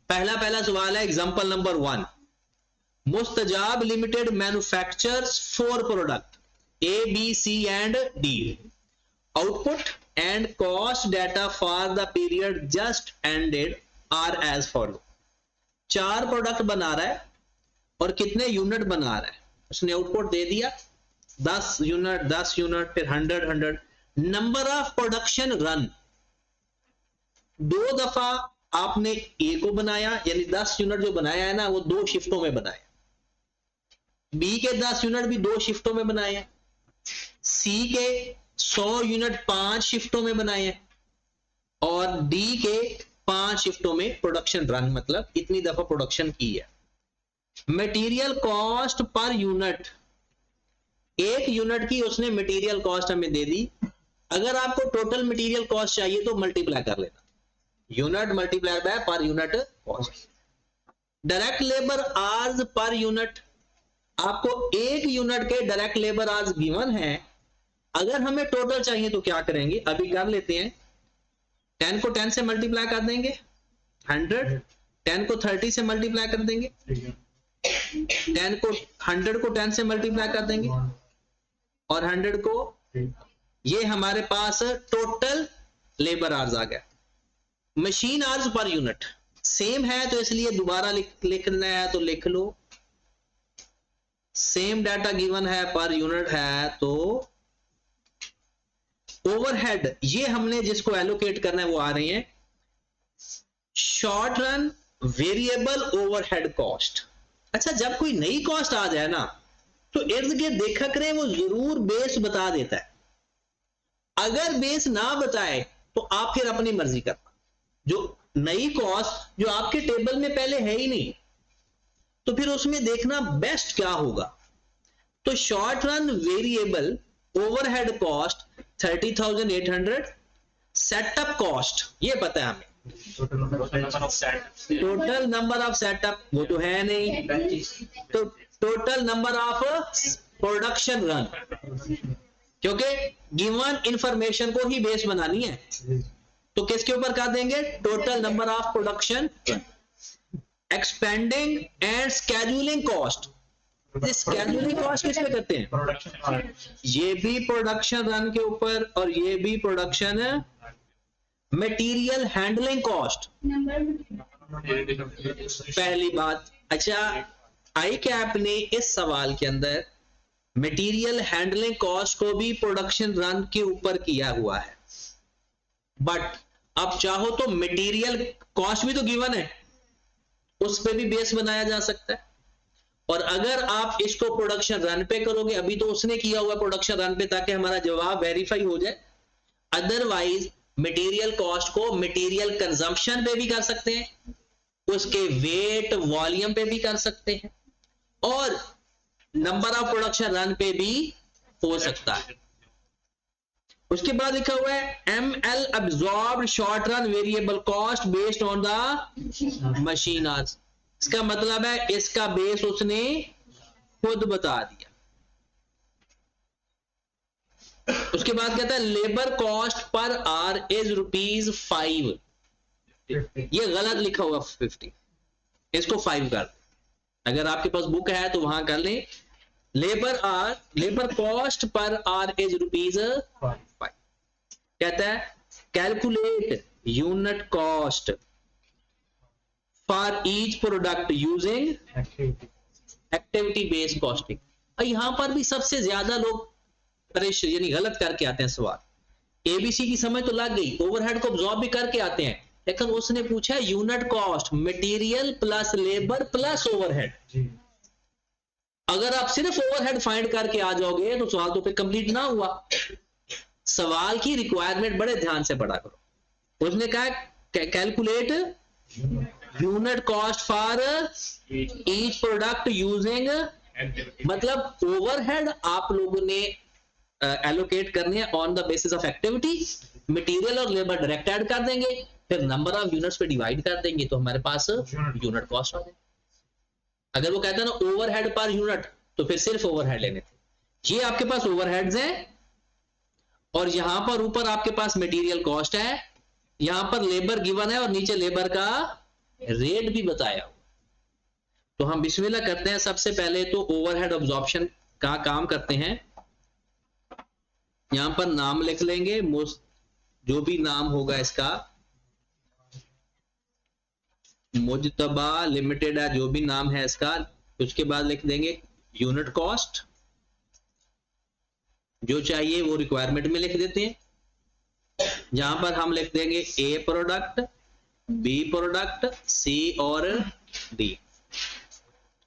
पहला सवाल है example number 1। Mustajab limited manufactures 4 product A, B, C and D. Output and cost data for the period just ended are as follow. 4 product बना रहा है और कितने यूनिट बना रहा है, उसने आउटपुट दे दिया 10 यूनिट फिर 100। नंबर ऑफ प्रोडक्शन रन, 2 दफा आपने ए को बनाया, यानी 10 यूनिट जो बनाया है ना वो 2 शिफ्टों में बनाया। बी के 10 यूनिट भी 2 शिफ्टों में बनाए हैं। सी के 100 यूनिट 5 शिफ्टों में बनाए हैं और डी के 5 शिफ्टों में प्रोडक्शन रन, मतलब इतनी दफा प्रोडक्शन की है। Material cost per unit, 1 unit की उसने मटेरियल कॉस्ट हमें दे दी। अगर आपको टोटल मटेरियल कॉस्ट चाहिए तो मल्टीप्लाई कर लेना, unit multiply by per unit cost. Direct labour hours per unit, आपको 1 यूनिट के डायरेक्ट लेबर आवर्स गिवन है। अगर हमें टोटल चाहिए तो क्या करेंगे, अभी कर लेते हैं। 10 को 10 से मल्टीप्लाई कर देंगे 100, 10 को 30 से मल्टीप्लाई कर देंगे, 10 को 100 को 10 से मल्टीप्लाई कर देंगे और 100 को, ये हमारे पास टोटल लेबर आवर्स आ गया। Machine hours per unit same है तो इसलिए दोबारा लिखना है तो लिख लो, सेम डाटा गिवन है पर यूनिट है तो ओवरहेड, ये हमने जिसको एलोकेट करना है वो आ रही है short run variable overhead cost. अच्छा, जब कोई नई कॉस्ट आ जाए ना तो इर्द गिर्द देखा करें, वो जरूर बेस बता देता है। अगर बेस ना बताए तो आप फिर अपनी मर्जी करना। जो नई कॉस्ट जो आपके टेबल में पहले है ही नहीं तो फिर उसमें देखना बेस्ट क्या होगा। तो short run variable overhead cost 30,800, setup cost ये पता है हमें, टोटल नंबर ऑफ सेटअप वो तो है नहीं, तो total number of production run, क्योंकि गिवन इंफॉर्मेशन को ही बेस बनानी है तो किसके ऊपर कर देंगे, total number of production. Expanding and scheduling cost, scheduling cost किस पे करते हैं, ये भी प्रोडक्शन रन के ऊपर और ये भी प्रोडक्शन। मटेरियल हैंडलिंग कॉस्ट पहली बात। अच्छा, आई कैप ने इस सवाल के अंदर मटेरियल हैंडलिंग कॉस्ट को भी प्रोडक्शन रन के ऊपर किया हुआ है, बट अब चाहो तो मटेरियल कॉस्ट भी तो गिवन है, उस पे भी बेस बनाया जा सकता है। और अगर आप इसको प्रोडक्शन रन पे करोगे, अभी तो उसने किया हुआ प्रोडक्शन रन पे ताकि हमारा जवाब वेरीफाई हो जाए, अदरवाइज मटेरियल कॉस्ट को मटेरियल कंजम्पशन पे भी कर सकते हैं, उसके वेट वॉल्यूम पे भी कर सकते हैं और नंबर ऑफ प्रोडक्शन रन पे भी हो सकता है। उसके बाद लिखा हुआ है ML absorbed short run variable cost based on the machine hours. इसका मतलब है इसका बेस उसने खुद बता दिया। उसके बाद कहता है labour cost per hour is ₹5, ये गलत लिखा हुआ 50, इसको 5 कर, अगर आपके पास बुक है तो वहां कर लें। Labour cost per hour is ₹5। कहता है calculate unit cost for each product using activity based costing. यहां पर भी सबसे ज्यादा लोग परेशान यानी गलत करके आते हैं सवाल। एबीसी की समझ तो लग गई, ओवरहेड को अब्सॉर्ब भी करके आते हैं, लेकिन उसने पूछा unit cost material plus labour plus overhead. अगर आप सिर्फ ओवरहेड फाइंड करके आ जाओगे तो सवाल तो फिर कंप्लीट ना हुआ। सवाल की रिक्वायरमेंट बड़े ध्यान से पढ़ा करो। उसने कहा calculate unit cost for each product using, मतलब ओवरहेड आप लोगों ने एलोकेट करने हैं on the basis of activity, material और लेबर डायरेक्ट ऐड कर देंगे, फिर नंबर ऑफ यूनिट्स पे डिवाइड कर देंगे तो हमारे पास यूनिट कॉस्ट आ जाए। अगर वो कहता है ना ओवरहेड पर यूनिट तो फिर सिर्फ ओवरहेड लेने थे। ये आपके पास ओवरहेड्स हैं और यहां पर ऊपर आपके पास मटेरियल कॉस्ट है, यहां पर लेबर गिवन है और नीचे लेबर का रेट भी बताया। तो हम बिस्मिल्लाह करते हैं। सबसे पहले तो ओवरहेड अब्जॉर्प्शन का काम करते हैं। यहां पर नाम लिख लेंगे, जो भी नाम होगा इसका, मुजतबा लिमिटेड है, जो भी नाम है इसका। उसके बाद लिख देंगे यूनिट कॉस्ट, जो चाहिए वो रिक्वायरमेंट में लिख देते हैं। जहां पर हम लिख देंगे ए प्रोडक्ट, बी प्रोडक्ट, सी और डी।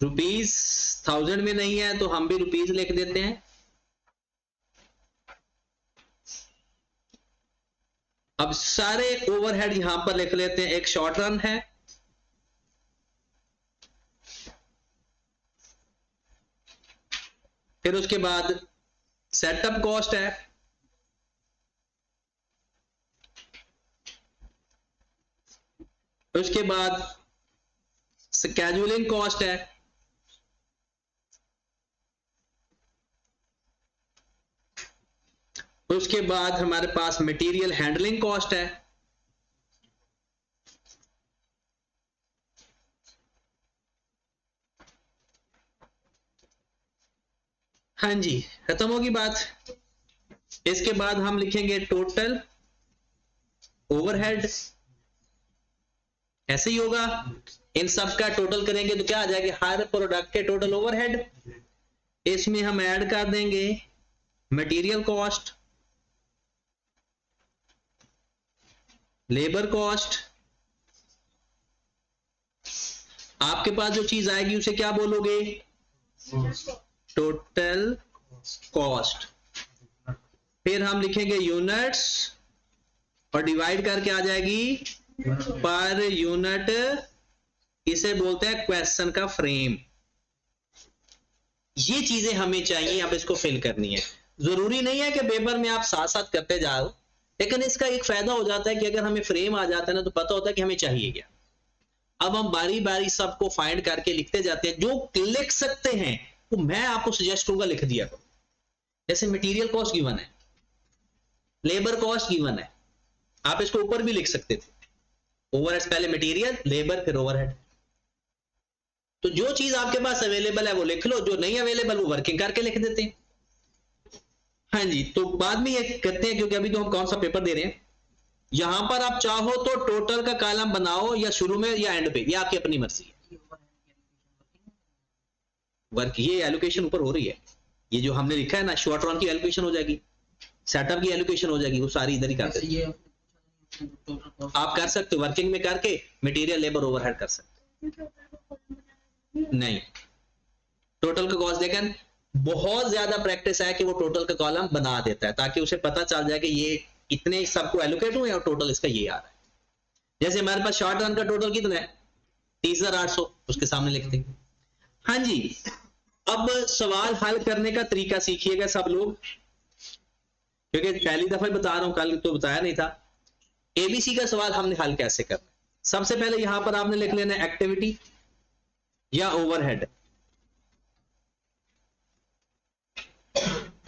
रुपीज 1000 में नहीं है तो हम भी रुपीज लिख देते हैं। अब सारे ओवरहेड यहां पर लिख लेते हैं। एक शॉर्ट रन है, फिर उसके बाद सेटअप कॉस्ट है, उसके बाद स्केड्यूलिंग कॉस्ट है, उसके बाद हमारे पास मटेरियल हैंडलिंग कॉस्ट है, हाँ जी खत्म होगी बात। इसके बाद हम लिखेंगे टोटल ओवरहेड, ऐसे ही होगा। इन सब का टोटल करेंगे तो क्या आ जाएगा, हर प्रोडक्ट के टोटल ओवरहेड। इसमें हम ऐड कर देंगे मटेरियल कॉस्ट, लेबर कॉस्ट। आपके पास जो चीज आएगी उसे क्या बोलोगे, टोटल कॉस्ट। फिर हम लिखेंगे यूनिट्स और डिवाइड करके आ जाएगी पर यूनिट। इसे बोलते हैं क्वेश्चन का फ्रेम। ये चीजें हमें चाहिए, अब इसको फिल करनी है। जरूरी नहीं है कि पेपर में आप साथ साथ करते जाओ, लेकिन इसका एक फायदा हो जाता है कि अगर हमें फ्रेम आ जाता है ना तो पता होता है कि हमें चाहिए क्या। अब हम बारी बारी सबको फाइंड करके लिखते जाते हैं। जो लिख सकते हैं तो मैं आपको सजेस्ट करूंगा लिख दिया करो। जैसे मटेरियल कॉस्ट गिवन है, लेबर कॉस्ट गिवन है, आप इसको ऊपर भी लिख सकते थे। ओवरहेड पहले मटेरियल, लेबर, फिर ओवरहेड। तो जो चीज आपके पास अवेलेबल है वो लिख लो, जो नहीं अवेलेबल वो वर्किंग करके लिख देते हैं। हाँ जी, तो बाद में ये करते हैं क्योंकि अभी तो हम कौन सा पेपर दे रहे हैं। यहां पर आप चाहो तो टोटल का कॉलम बनाओ या शुरू में या एंड पे, ये आपकी अपनी मर्जी है। वर्क ये एलोकेशन ऊपर हो रही है, ये जो हमने लिखा है ना, शॉर्ट रन की एलोकेशन हो जाएगी, सेटअप की एलोकेशन हो जाएगी, वो सारी इधर ही करते हैं। आप कर सकते हो वर्किंग में करके मटेरियल लेबर ओवरहेड कर सकते नहीं। टोटल का कॉस्ट देखें, बहुत ज्यादा प्रैक्टिस है कि वो टोटल का कॉलम बना देता है ताकि उसे पता चल जाए कि ये इतने सबको एलोकेट हुए और टोटल इसका ये आ रहा है। जैसे हमारे पास शॉर्ट रन का टोटल कितना है 30,800, उसके सामने लिखते हैं। हाँ जी, अब सवाल हल करने का तरीका सीखिएगा सब लोग, क्योंकि पहली दफा बता रहा हूं, कल तो बताया नहीं था। एबीसी का सवाल हमने हल कैसे करना। सबसे पहले यहां पर आपने लिख लेना एक्टिविटी या ओवरहेड,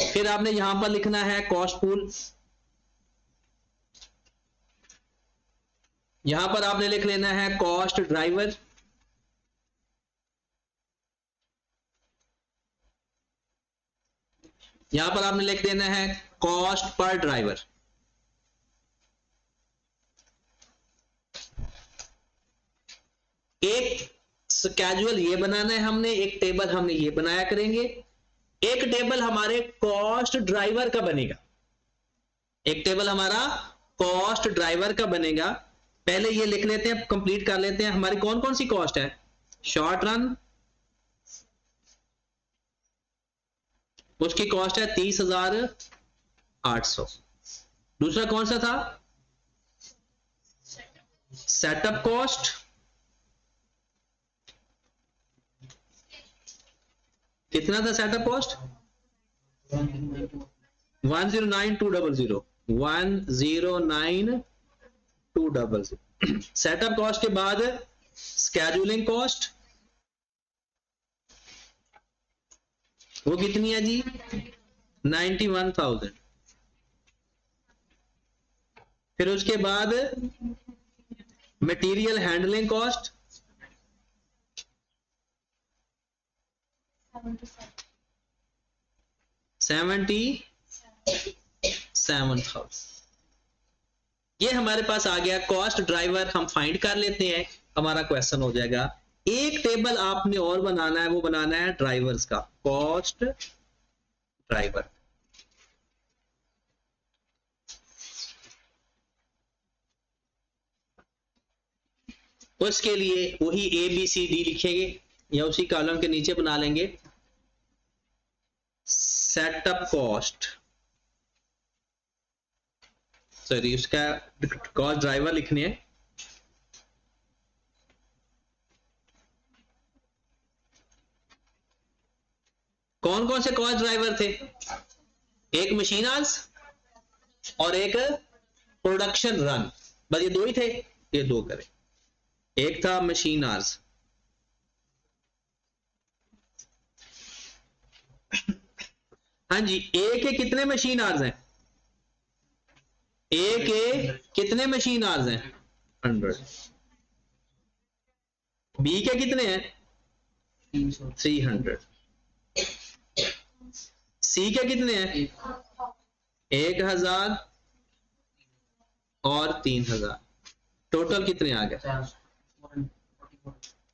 फिर आपने यहां पर लिखना है कॉस्ट पूल, यहां पर आपने लिख लेना है कॉस्ट ड्राइवर, यहां पर आपने लिख देना है कॉस्ट पर ड्राइवर। एक स्केड्यूल ये बनाना है हमने, एक टेबल हमने ये बनाया करेंगे, एक टेबल हमारे कॉस्ट ड्राइवर का बनेगा, एक टेबल हमारा कॉस्ट ड्राइवर का बनेगा। पहले ये लिख लेते हैं, कंप्लीट कर लेते हैं। हमारी कौन कौन सी कॉस्ट है, शॉर्ट रन, उसकी कॉस्ट है 30,800। दूसरा कौन सा था, सेटअप कॉस्ट, कितना था सेटअप कॉस्ट 109,200, 109,200। सेटअप कॉस्ट के बाद स्केड्यूलिंग कॉस्ट, वो कितनी है जी 91,000। फिर उसके बाद मटेरियल हैंडलिंग कॉस्ट 77,000। ये हमारे पास आ गया कॉस्ट ड्राइवर। हम फाइंड कर लेते हैं, हमारा क्वेश्चन हो जाएगा। एक टेबल आपने और बनाना है, वो बनाना है ड्राइवर्स का, कॉस्ट ड्राइवर। उसके लिए वही ए बी सी डी लिखेंगे या उसी कॉलम के नीचे बना लेंगे सेटअप कॉस्ट, सॉरी उसका कॉस्ट ड्राइवर लिखने हैं। कौन कौन से कॉस्ट ड्राइवर थे? एक मशीन आवर्स और एक प्रोडक्शन रन, बस ये दो ही थे, ये दो करें। एक था मशीन आवर्स, हाँ जी, ए के कितने मशीन आवर्स हैं? ए के कितने मशीन आवर्स हैं? 100। बी के कितने हैं? 300। सी के कितने हैं? 1000 और 3000। टोटल कितने आ गए?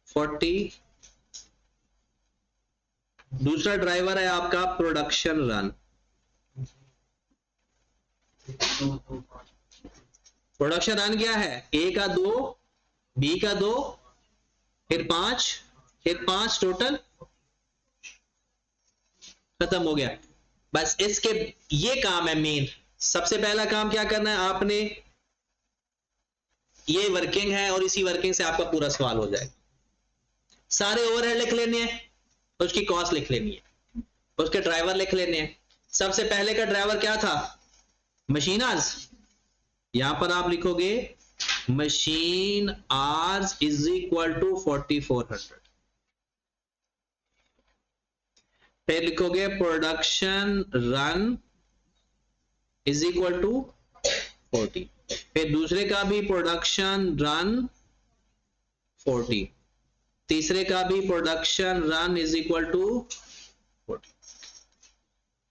40। दूसरा ड्राइवर है आपका प्रोडक्शन रन। प्रोडक्शन रन क्या है? ए का 2, बी का 2, फिर 5 टोटल खत्म हो गया। बस इसके ये काम है मेन। सबसे पहला काम क्या करना है आपने, ये वर्किंग है और इसी वर्किंग से आपका पूरा सवाल हो जाएगा। सारे ओवरहेड लिख लेने हैं, उसकी कॉस्ट लिख लेनी है, उसके ड्राइवर लिख लेने हैं। सबसे पहले का ड्राइवर क्या था? Machine hours. यहां पर आप लिखोगे machine hours is equal to 4400। फिर लिखोगे production run is equal to 40। फिर दूसरे का भी प्रोडक्शन रन 40, तीसरे का भी production run is equal to 40।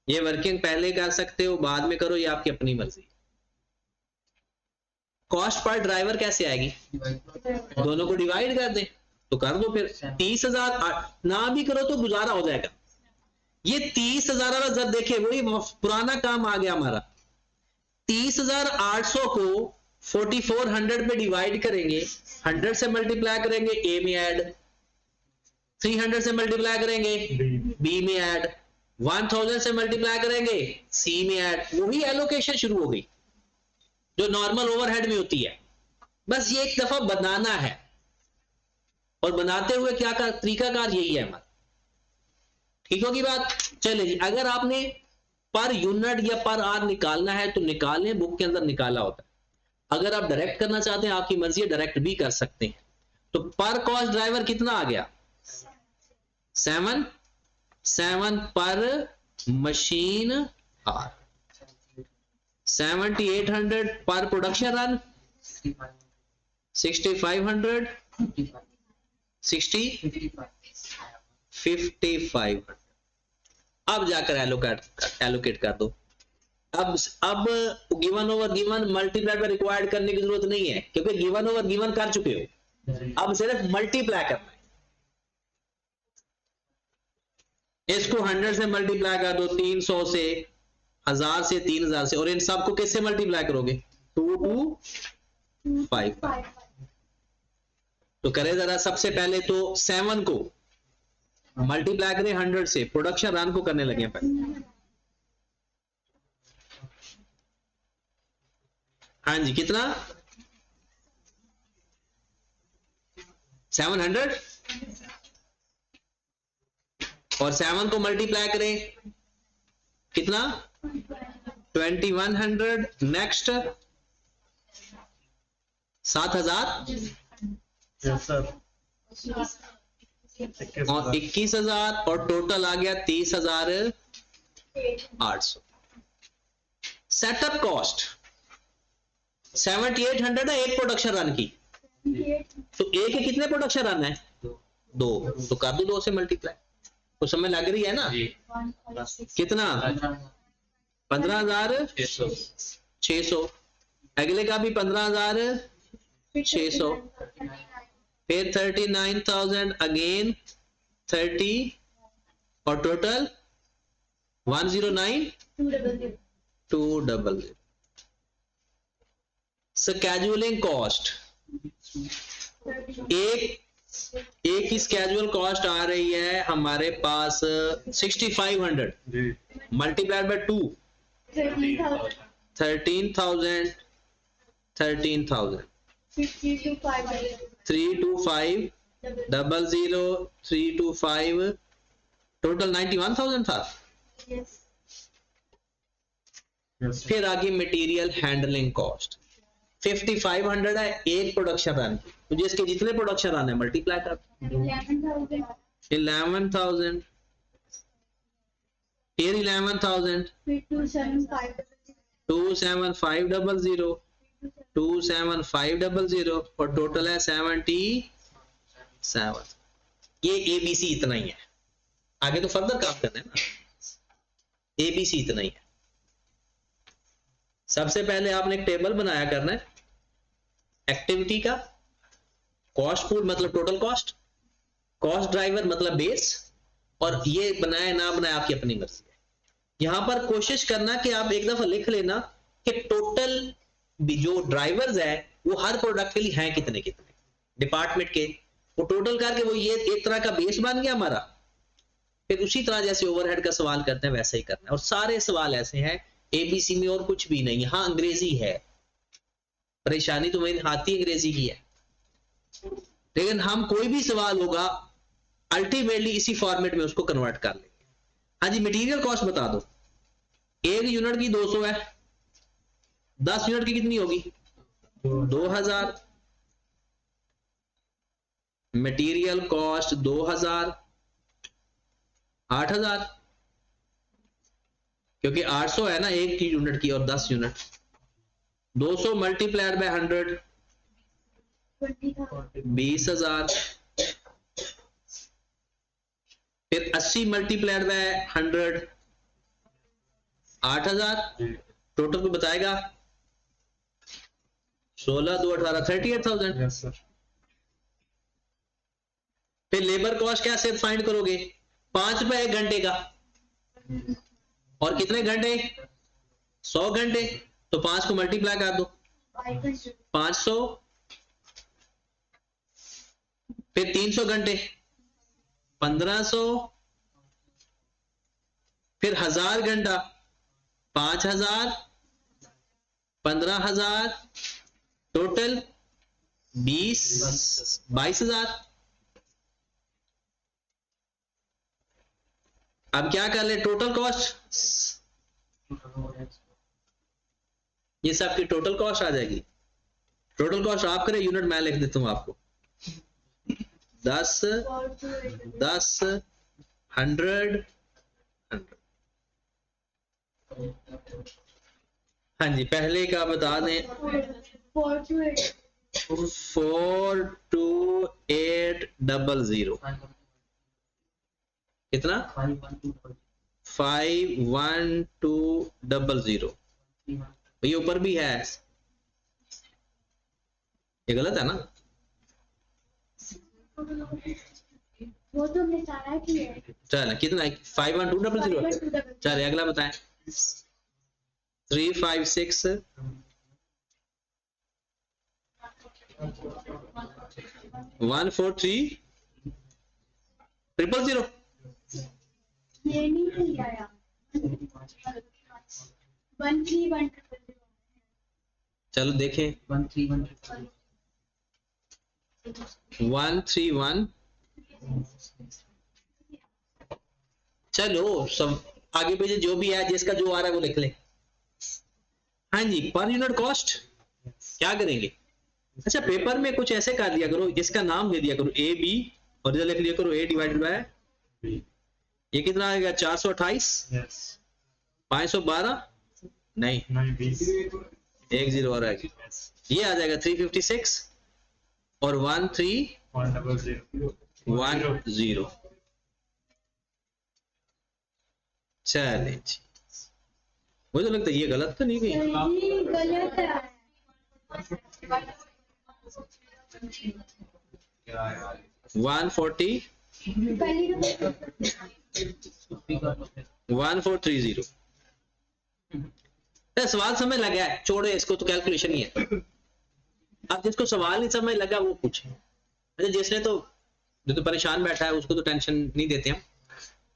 ये वर्किंग पहले कर सकते हो, बाद में करो, ये आपकी अपनी मर्जी। कॉस्ट पर ड्राइवर कैसे आएगी? दोनों को डिवाइड कर दें तो कर दो। फिर 30,000 ना भी करो तो गुजारा हो जाएगा। ये 30,000 वाला जब देखे वही पुराना काम आ गया हमारा। 30,800 को 4400 पे डिवाइड करेंगे, 100 से मल्टीप्लाई करेंगे, ए में ऐड, 300 से मल्टीप्लाई करेंगे, बी में ऐड, 1000 से मल्टीप्लाई करेंगे, सी में ऐड। वही एलोकेशन शुरू हो गई जो नॉर्मल ओवरहेड में होती है। बस ये एक दफा बनाना है, और बनाते हुए क्या का तरीकाकार यही है हमारा। ठीक होगी बात? चले जी, अगर आपने पर यूनिट या पर आवर निकालना है तो निकालें, बुक के अंदर निकाला होता है। अगर आप डायरेक्ट करना चाहते हैं, आपकी मर्जी है, डायरेक्ट भी कर सकते हैं। तो पर कॉस्ट ड्राइवर कितना आ गया? 7 पर मशीन आवर, 7800 पर प्रोडक्शन रन, 6500, 5500। अब जाकर एलोकेट कर दो। अब गिवन ओवर गिवन मल्टीप्लाई पर रिक्वायर्ड करने की जरूरत नहीं है, क्योंकि गिवन ओवर गिवन कर चुके हो। अब सिर्फ मल्टीप्लाई करना है। इसको 100 से मल्टीप्लाई कर दो, 300 से, 1000 से, 3000 से, और इन सबको किससे मल्टीप्लाई करोगे? 2 to 5। तो करें जरा, सबसे पहले तो 7 को मल्टीप्लाई करें 100 से, प्रोडक्शन रन को करने लगे पहले। हाँ जी, कितना? 700, और 7 को मल्टीप्लाई करें कितना? 2100। नेक्स्ट 7000 और 21,000, और टोटल आ गया 30,800। सेटअप कॉस्ट 7800 है एक प्रोडक्शन रन की। तो ए के कितने प्रोडक्शन रन है? 2। तो कर दो 2 से मल्टीप्लाई। आपको समझ लग रही है ना? कितना? 15,600। अगले का भी 15,600। फिर 39,000 अगेन 30 और टोटल 109,200। स्केड्यूलिंग कॉस्ट, एक ही स्केड्यूल कॉस्ट आ रही है हमारे पास 6,500 मल्टीप्लाइड बाय 2 13,000 32500 325 टोटल 91,000 था। फिर आगे मटेरियल हैंडलिंग कॉस्ट 5,500 है एक प्रोडक्शन रन की, मुझे इसके जितने प्रोडक्शन रन है मल्टीप्लाई कर 11,000 फिर 11,000 27500 27500 और टोटल है 77। ये एबीसी इतना ही है, आगे तो फर्दर काम करना है ना। एबीसी इतना ही है। सबसे पहले आपने एक टेबल बनाया करना है एक्टिविटी का, कॉस्ट पूल मतलब टोटल कॉस्ट, कॉस्ट ड्राइवर मतलब बेस, और ये बनाए ना बनाए आपकी अपनी मर्जी है। यहां पर कोशिश करना कि आप एक दफा लिख लेना कि टोटल जो ड्राइवर्स है वो हर प्रोडक्ट के लिए हैं कितने कितने डिपार्टमेंट के, वो टोटल करके वो ये एक तरह का बेस बन गया हमारा। फिर उसी तरह जैसे ओवरहेड का सवाल करते हैं वैसे ही करना है, और सारे सवाल ऐसे हैं एबीसी में और कुछ भी नहीं। हाँ अंग्रेजी है, परेशानी तो मेरी आती अंग्रेजी की है, लेकिन हम कोई भी सवाल होगा अल्टीमेटली इसी फॉर्मेट में उसको कन्वर्ट कर लेंगे। हाँ जी, मटेरियल कॉस्ट बता दो। एक यूनिट की 200 है, 10 यूनिट की कितनी होगी? 2000। मटेरियल कॉस्ट 2000 8000, क्योंकि 800 है ना एक की यूनिट की और 10 यूनिट। 200 multiplied by 100 20,000। फिर 80 मल्टीप्लाइड बाय 100 8,000। टोटल को बताएगा 16 2 18 38,000। फिर लेबर कॉस्ट कैसे फाइंड करोगे? 5 रुपए 1 घंटे का, और कितने घंटे? 100 घंटे, तो 5 को मल्टीप्लाई कर दो 500। फिर 300 घंटे 1500। फिर 1000 घंटा 5000 15,000 टोटल 22,000। अब क्या कर ले? टोटल कॉस्ट, ये सब की टोटल कॉस्ट आ जाएगी। टोटल कॉस्ट आप करें, यूनिट मैं लिख देता हूं आपको 10 10 100 100। हाँ जी, पहले का बता दें 42800। कितना? 51200। ये ऊपर भी है, ये गलत है ना? वो तो हमने सारा किया है। चल कितना? 51200। चल अगला बताएं। 356 143 000। ये नहीं सही आया। 131। चलो देखें 131। चलो सब आगे पीछे जो भी है, जिसका जो आ रहा है वो लिख ले। हाँ जी, पर यूनिट कॉस्ट क्या करेंगे? अच्छा, पेपर में कुछ ऐसे कर दिया करो, इसका नाम दे दिया करो ए बी, और इधर लिख लिया करो ए डिवाइडेड बाय, ये कितना आएगा? 428 512 नहीं 1 0 और आएगी, ये आ जाएगा 356 और 13110। चले जी, मुझे लगता है ये गलत तो नहीं भी। जी गलत है। 140 पहली 1430। सवाल समझ लगा है, छोड़े इसको, तो कैलकुलेशन ही है। अब जिसको सवाल नहीं समझ लगा वो पूछे। अच्छा, जिसने तो जो तो परेशान बैठा है उसको तो टेंशन नहीं देते हम,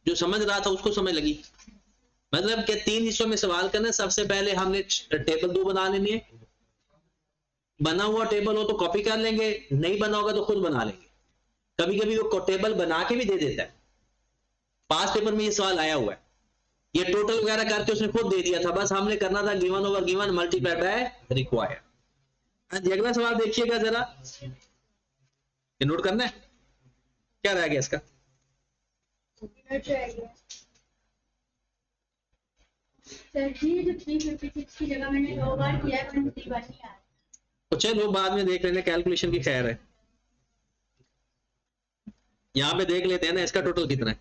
जो समझ रहा था उसको समझ लगी। मतलब कि 3 हिस्सों में सवाल करना है। सबसे पहले हमने टेबल 2 बना लेनी है। बना हुआ टेबल हो तो कॉपी कर लेंगे, नहीं बना होगा तो खुद बना लेंगे। कभी कभी वो टेबल बना के भी दे देता है। पास पेपर में ये सवाल आया हुआ है, ये टोटल वगैरह करके उसने खुद दे दिया था, बस हमने करना था given over given multiplied by required. अगला सवाल देखिएगा जरा, ये नोट करना है, क्या रह गया इसका। सर जी जो 356 की जगह मैंने 2 बार किया है, 3 बार नहीं आया। तो चलो बाद में देख लेना, कैलकुलेशन की खैर है। यहां पे देख लेते हैं ना इसका टोटल कितना है।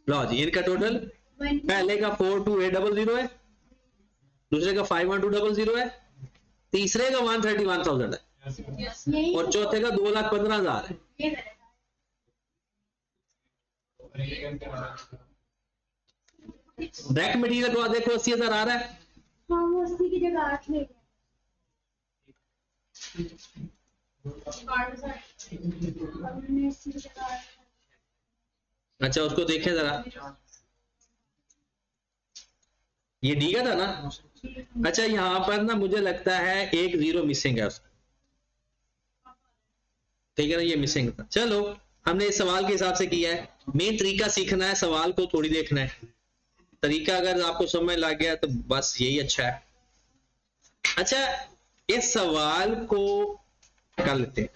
लो जी, इनका टोटल पहले का 42800 है, दूसरे का 51200 है, तीसरे का 131,000 है, यही और चौथे का 2,15,000 है। ये गलत डायरेक्ट मटेरियल को देखो 80,000 आ रहा है। है। हाँ वो 80 की जगह 8 ले गए। अब मैंने 80 की जगह 8 अच्छा, उसको देखें जरा, ये डी का था ना। अच्छा, यहां पर ना मुझे लगता है एक 0 मिसिंग है उसका, ठीक है ना, ये मिसिंग था। चलो, हमने इस सवाल के हिसाब से किया है। मेन तरीका सीखना है, सवाल को थोड़ी देखना है। तरीका अगर आपको समझ लग गया तो बस यही अच्छा है। अच्छा, इस सवाल को कर लेते हैं।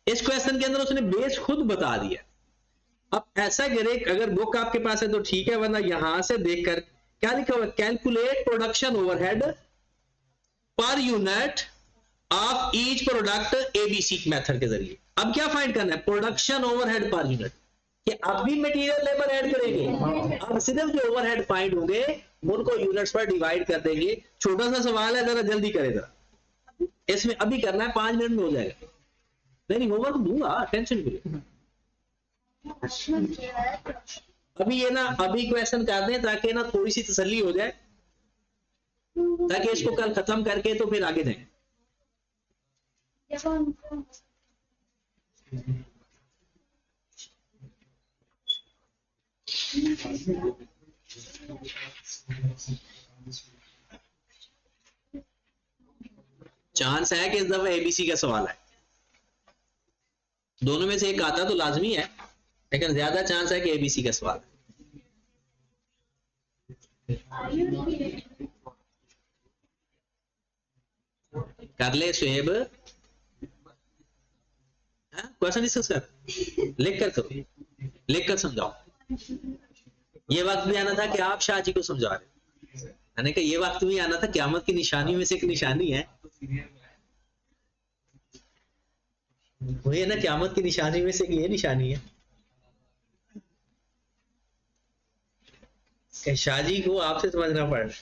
इस क्वेश्चन के अंदर उसने बेस खुद बता दिया। अब ऐसा करे, अगर बुक आपके पास है तो ठीक है, वरना यहां से देखकर क्या लिखा हुआ है, calculate production overhead per unit of each product ABC method के जरिए। अब क्या फाइंड करना है, प्रोडक्शन ओवरहेड पर यूनिट। कि अब भी मटेरियल लेबर ऐड करेंगे, अब सिर्फ जो ओवरहेड फाइंड होंगे उनको यूनिट्स पर डिवाइड कर देंगे। छोटा सा सवाल है, जरा जल्दी करें जरा, इसमें अभी करना है, 5 मिनट में हो जाएगा। नहीं होमवर्क दूंगा, टेंशन क्यों। अभी ये ना, अभी क्वेश्चन कर दें ताकि ना थोड़ी सी तसल्ली हो जाए, ताकि इसको कल खत्म करके तो फिर आगे दें। चांस है कि इस दफा एबीसी का सवाल है, दोनों में से एक आता तो लाजमी है, लेकिन ज्यादा चांस है कि एबीसी का सवाल है। कर ले सुहेब, क्वेश्चन डिस्कस कर, लिख कर करो, लिख कर समझाओ। ये वक्त भी आना था कि आप शाह जी को समझा रहे, मैंने कहा ये वक्त भी आना था, क़यामत की निशानी में से एक निशानी है वो, ये ना क़यामत की निशानी में से एक ये निशानी है कि शाह जी को आपसे समझना पड़ रहा है।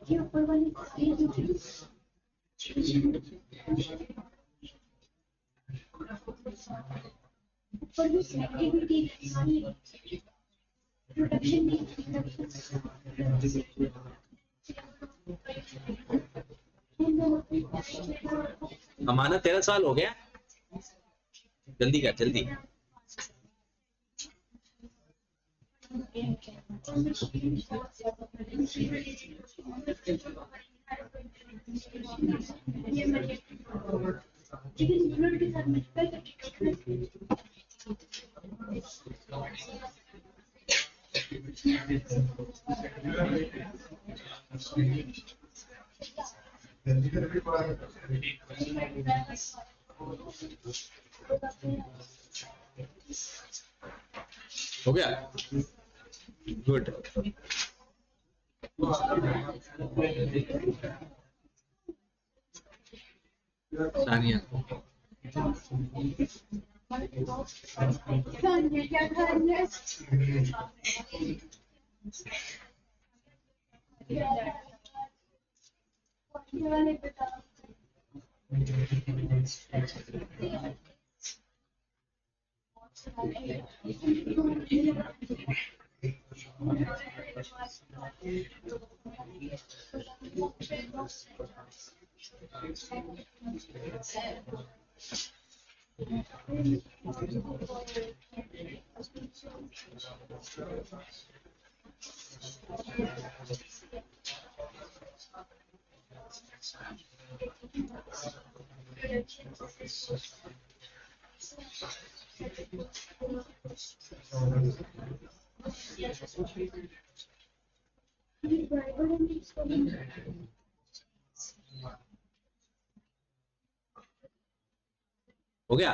ये ऊपर वाली ये जो थी ऊपर भी एक्टिविटी प्रोडक्शन हमारा 13 साल हो गया, जल्दी कर जल्दी। हो गया, गुड। सानिया हो गया।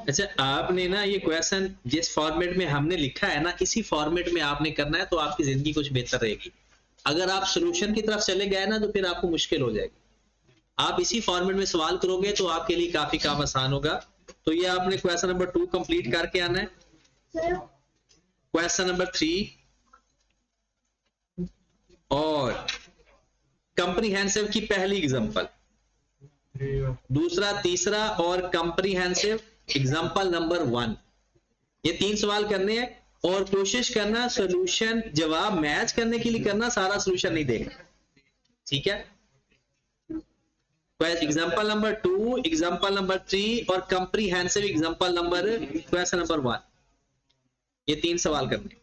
अच्छा, आपने ना ये क्वेश्चन जिस फॉर्मेट में हमने लिखा है ना, इसी फॉर्मेट में आपने करना है, तो आपकी जिंदगी कुछ बेहतर रहेगी। अगर आप सॉल्यूशन की तरफ चले गए ना, तो फिर आपको मुश्किल हो जाएगी। आप इसी फॉर्मेट में सवाल करोगे तो आपके लिए काफी काम आसान होगा। तो ये आपने क्वेश्चन नंबर 2 कंप्लीट करके आना है। क्वेश्चन नंबर 3 और कंप्रीहेंसिव की पहली एग्जांपल, दूसरा, तीसरा और कंप्रीहेंसिव एग्जांपल नंबर 1, ये 3 सवाल करने हैं और कोशिश करना सॉल्यूशन जवाब मैच करने के लिए करना, सारा सॉल्यूशन नहीं देखना, ठीक है। एग्जांपल नंबर 2, एग्जांपल नंबर 3 और comprehensive example number question number 1, ये 3 सवाल करने।